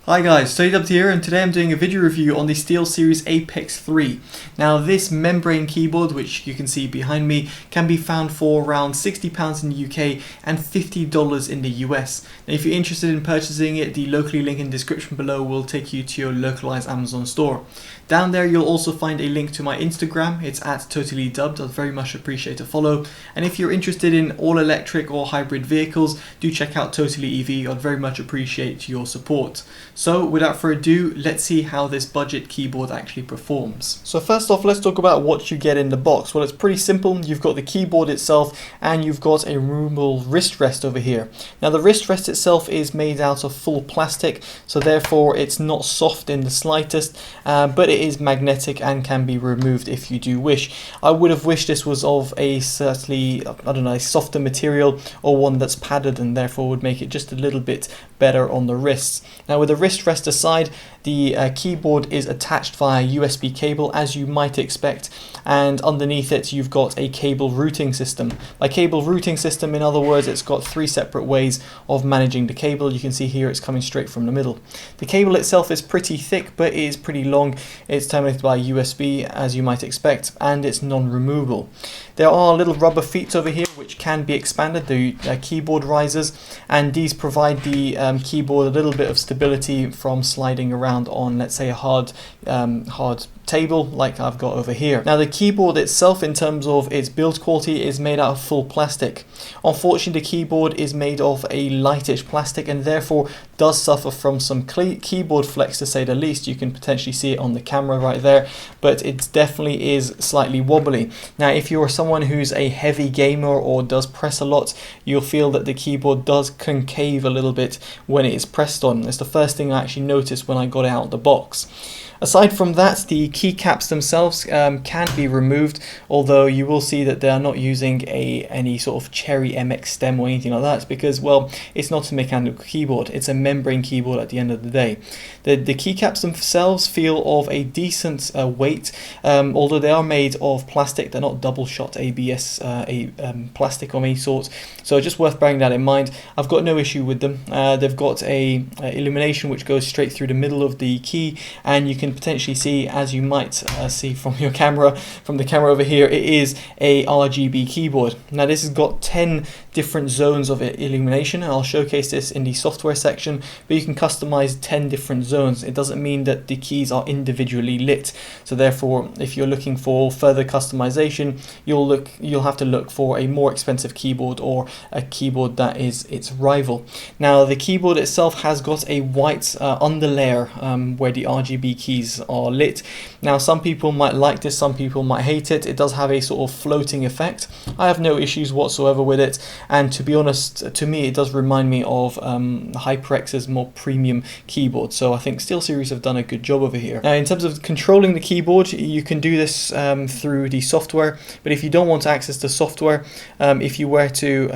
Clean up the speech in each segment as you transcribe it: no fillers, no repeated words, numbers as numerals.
Hi guys, SteelSeries here, and today I'm doing a video review on the SteelSeries Apex 3. Now this membrane keyboard, which you can see behind me, can be found for around £60 in the UK and $50 in the US. Now if you're interested in purchasing it, the locally link in the description below will take you to your localized Amazon store. Down there you'll also find a link to my Instagram, it's at TotallyDubbed, I'd very much appreciate a follow. And if you're interested in all electric or hybrid vehicles, do check out Totally EV, I'd very much appreciate your support. So without further ado, let's see how this budget keyboard actually performs. So first off, let's talk about what you get in the box. Well, it's pretty simple. You've got the keyboard itself and you've got a removable wrist rest over here. Now the wrist rest itself is made out of full plastic, so therefore it's not soft in the slightest, but it is magnetic and can be removed if you do wish. I would have wished this was of a certainly, I don't know, a softer material or one that's padded and therefore would make it just a little bit better on the wrists. Now with the wrist rest aside, the keyboard is attached via USB cable, as you might expect, and underneath it you've got a cable routing system. By cable routing system, in other words, it's got three separate ways of managing the cable. You can see here it's coming straight from the middle. The cable itself is pretty thick, but it is pretty long. It's terminated by USB, as you might expect, and it's non-removable. There are little rubber feet over here which can be expanded, the keyboard risers, and these provide the keyboard a little bit of stability from sliding around on, let's say, a hard table like I've got over here. Now the keyboard itself, in terms of its build quality, is made out of full plastic. Unfortunately, the keyboard is made of a lightish plastic and therefore does suffer from some keyboard flex, to say the least. You can potentially see it on the camera right there, but it definitely is slightly wobbly. Now if you're someone who's a heavy gamer or does press a lot, you'll feel that the keyboard does concave a little bit when it is pressed on. It's the first thing I actually noticed when I got it out of the box. Aside from that, the keycaps themselves can be removed, although you will see that they are not using any sort of Cherry MX stem or anything like that, because, well, it's not a mechanical keyboard, it's a membrane keyboard at the end of the day. The keycaps themselves feel of a decent weight, although they are made of plastic. They're not double shot ABS plastic of any sort, so just worth bearing that in mind. I've got no issue with them. They've got a illumination which goes straight through the middle of the key, and you can potentially see, as you might see from the camera over here, it is a RGB keyboard. Now this has got 10 different zones of illumination, and I'll showcase this in the software section, but you can customize 10 different zones. It doesn't mean that the keys are individually lit, so therefore if you're looking for further customization, you'll have to look for a more expensive keyboard or a keyboard that is its rival. Now the keyboard itself has got a white underlayer where the RGB keys are lit. Now some people might like this, some people might hate it. It does have a sort of floating effect. I have no issues whatsoever with it, and to be honest, to me it does remind me of HyperX's more premium keyboard, so I think SteelSeries have done a good job over here. Now in terms of controlling the keyboard, you can do this through the software, but if you don't want to access the software, if you were to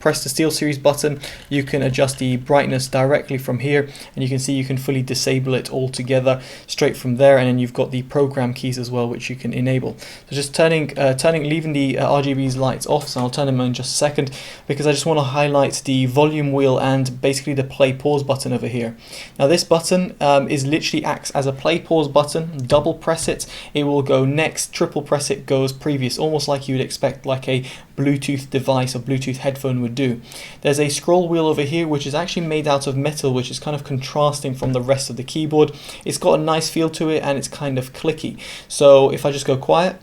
press the SteelSeries button, you can adjust the brightness directly from here, and you can see you can fully disable it altogether straight from there, and then you've got the program keys as well which you can enable. So just leaving the RGB's lights off, so I'll turn them on in just a second, because I just want to highlight the volume wheel and basically the play pause button over here. Now this button is literally acts as a play pause button. Double press it, it will go next, triple press it goes previous, almost like you would expect like a Bluetooth device or Bluetooth headphone would do. There's a scroll wheel over here which is actually made out of metal, which is kind of contrasting from the rest of the keyboard. It's got a nice feel to it and it's kind of clicky. So if I just go quiet,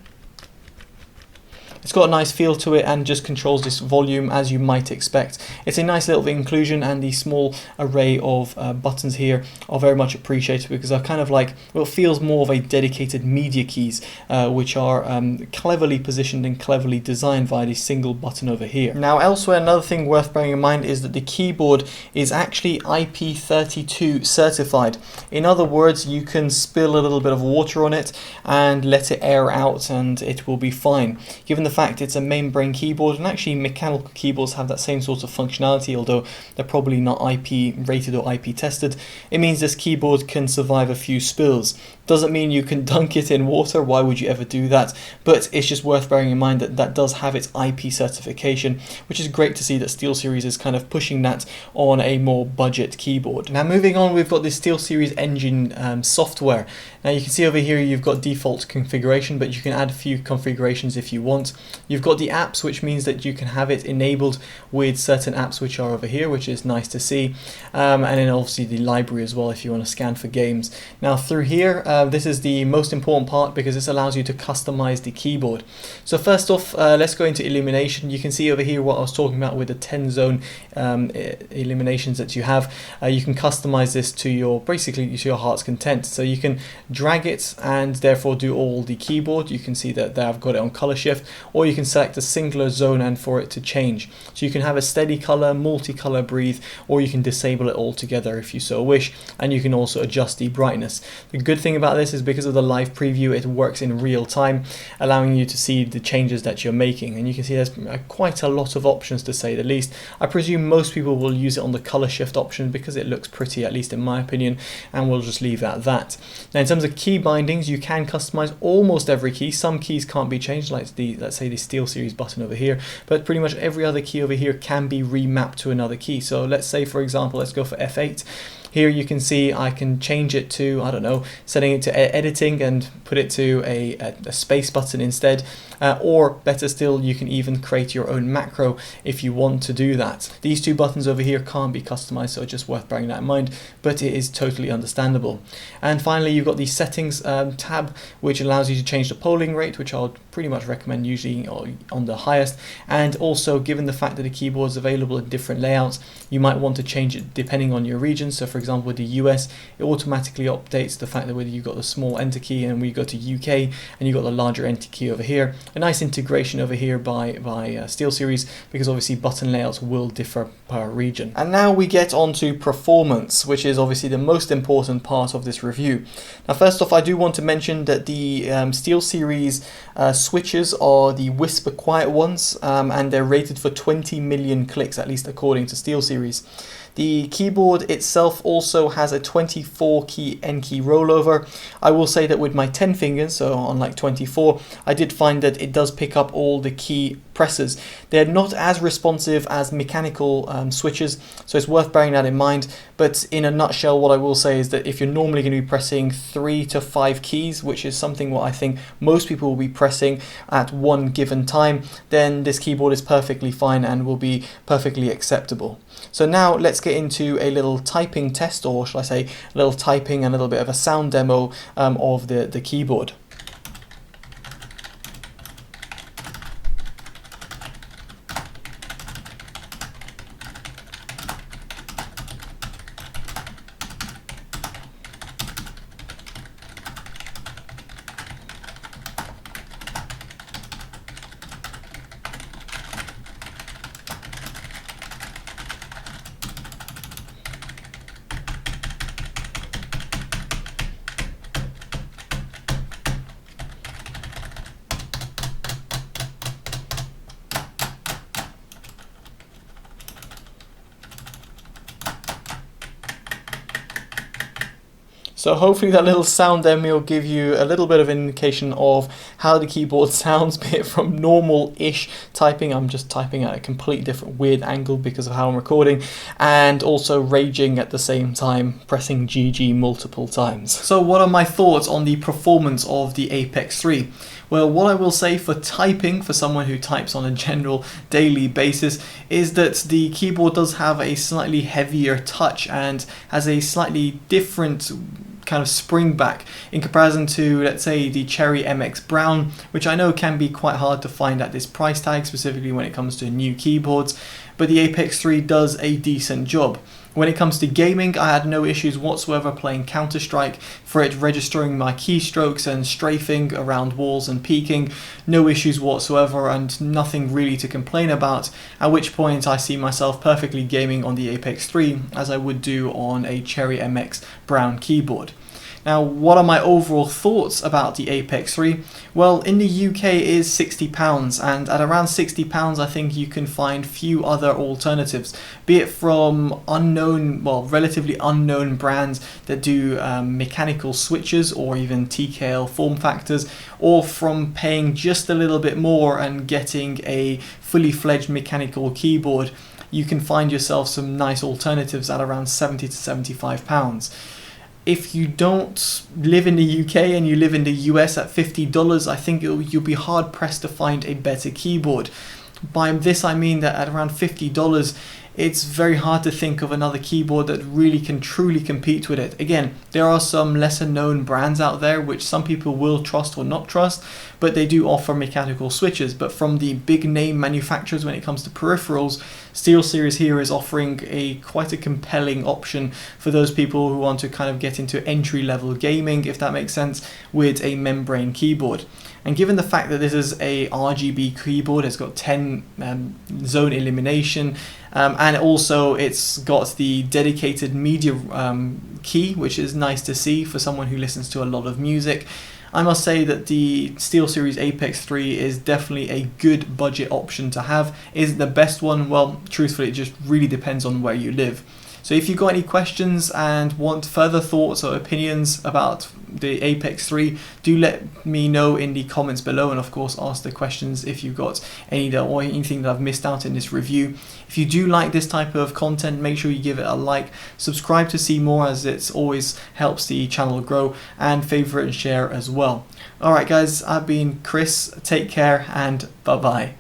it's got a nice feel to it and just controls this volume as you might expect. It's a nice little inclusion, and the small array of buttons here are very much appreciated, because I kind of like, well, it feels more of a dedicated media keys, which are cleverly positioned and cleverly designed via the single button over here. Now elsewhere, another thing worth bearing in mind is that the keyboard is actually IP32 certified. In other words, you can spill a little bit of water on it and let it air out and it will be fine. Given the fact it's a membrane keyboard, and actually mechanical keyboards have that same sort of functionality, although they're probably not IP rated or IP tested, it means this keyboard can survive a few spills. Doesn't mean you can dunk it in water, why would you ever do that? But it's just worth bearing in mind that that does have its IP certification, which is great to see that SteelSeries is kind of pushing that on a more budget keyboard. Now moving on, we've got the SteelSeries engine software. Now you can see over here you've got default configuration, but you can add a few configurations if you want. You've got the apps, which means that you can have it enabled with certain apps which are over here, which is nice to see. And then obviously the library as well if you want to scan for games. Now through here, this is the most important part because this allows you to customize the keyboard. So first off, let's go into illumination. You can see over here what I was talking about with the 10 zone illuminations that you have. You can customize this to your, basically to your heart's content. So you can drag it and therefore do all the keyboard. You can see that I've got it on color shift, or you can select a singular zone and for it to change. So you can have a steady color, multicolor breathe, or you can disable it altogether if you so wish, and you can also adjust the brightness. The good thing about this is because of the live preview, it works in real time, allowing you to see the changes that you're making, and you can see there's quite a lot of options to say the least. I presume most people will use it on the color shift option because it looks pretty, at least in my opinion, and we'll just leave it at that. Now in terms of key bindings, you can customize almost every key. Some keys can't be changed, like the, let's say the SteelSeries button over here, but pretty much every other key over here can be remapped to another key. So let's say, for example, let's go for F8. Here you can see I can change it to, I don't know, setting it to editing and put it to a space button instead. Or better still, you can even create your own macro if you want to do that. These two buttons over here can't be customized, so it's just worth bearing that in mind, but it is totally understandable. And finally, you've got the settings tab, which allows you to change the polling rate, which I'll pretty much recommend usually on the highest. And also, given the fact that the keyboard is available in different layouts, you might want to change it depending on your region. So for example, with the US, it automatically updates the fact that whether you've got the small enter key, and we go to UK and you've got the larger enter key over here. A nice integration over here by SteelSeries, because obviously button layouts will differ per region. And now we get on to performance, which is obviously the most important part of this review. Now first off, I do want to mention that the SteelSeries switches are the whisper quiet ones, and they're rated for 20 million clicks, at least according to SteelSeries. The keyboard itself also has a 24 key N key rollover. I will say that with my 10 fingers, so unlike 24, I did find that it does pick up all the key presses. They're not as responsive as mechanical switches, so it's worth bearing that in mind. But in a nutshell, what I will say is that if you're normally going to be pressing 3 to 5 keys, which is something what I think most people will be pressing at one given time, then this keyboard is perfectly fine and will be perfectly acceptable. So now let's get into a little typing test, or shall I say a little typing and a little bit of a sound demo of the keyboard. So hopefully that little sound demo will give you a little bit of an indication of how the keyboard sounds, be it from normal-ish typing. I'm just typing at a completely different weird angle because of how I'm recording, and also raging at the same time, pressing GG multiple times. So what are my thoughts on the performance of the Apex 3? Well, what I will say for typing, for someone who types on a general daily basis, is that the keyboard does have a slightly heavier touch and has a slightly different kind of spring back in comparison to, let's say, the Cherry MX Brown, which I know can be quite hard to find at this price tag, specifically when it comes to new keyboards, but the Apex 3 does a decent job. When it comes to gaming, I had no issues whatsoever playing Counter-Strike, for it registering my keystrokes and strafing around walls and peeking. No issues whatsoever and nothing really to complain about, at which point I see myself perfectly gaming on the Apex 3 as I would do on a Cherry MX Brown keyboard. Now, what are my overall thoughts about the Apex 3? Well, in the UK it is £60, and at around £60 I think you can find few other alternatives, be it from unknown, well, relatively unknown brands that do mechanical switches or even TKL form factors, or from paying just a little bit more and getting a fully fledged mechanical keyboard. You can find yourself some nice alternatives at around £70 to £75. If you don't live in the UK and you live in the US at $50, I think you'll be hard pressed to find a better keyboard. By this I mean that at around $50, it's very hard to think of another keyboard that really can truly compete with it. Again, there are some lesser known brands out there which some people will trust or not trust, but they do offer mechanical switches. But from the big name manufacturers when it comes to peripherals, SteelSeries here is offering quite a compelling option for those people who want to kind of get into entry level gaming, if that makes sense, with a membrane keyboard. And given the fact that this is a RGB keyboard, it's got 10 zone illumination, and also it's got the dedicated media key, which is nice to see for someone who listens to a lot of music. I must say that the SteelSeries Apex 3 is definitely a good budget option to have. Is it the best one? Well, truthfully, it just really depends on where you live. So if you've got any questions and want further thoughts or opinions about the Apex 3, do let me know in the comments below, and of course ask the questions if you've got any or anything that I've missed out in this review. If you do like this type of content, make sure you give it a like, subscribe to see more, as it always helps the channel grow, and favourite and share as well. Alright guys, I've been Chris, take care and bye bye.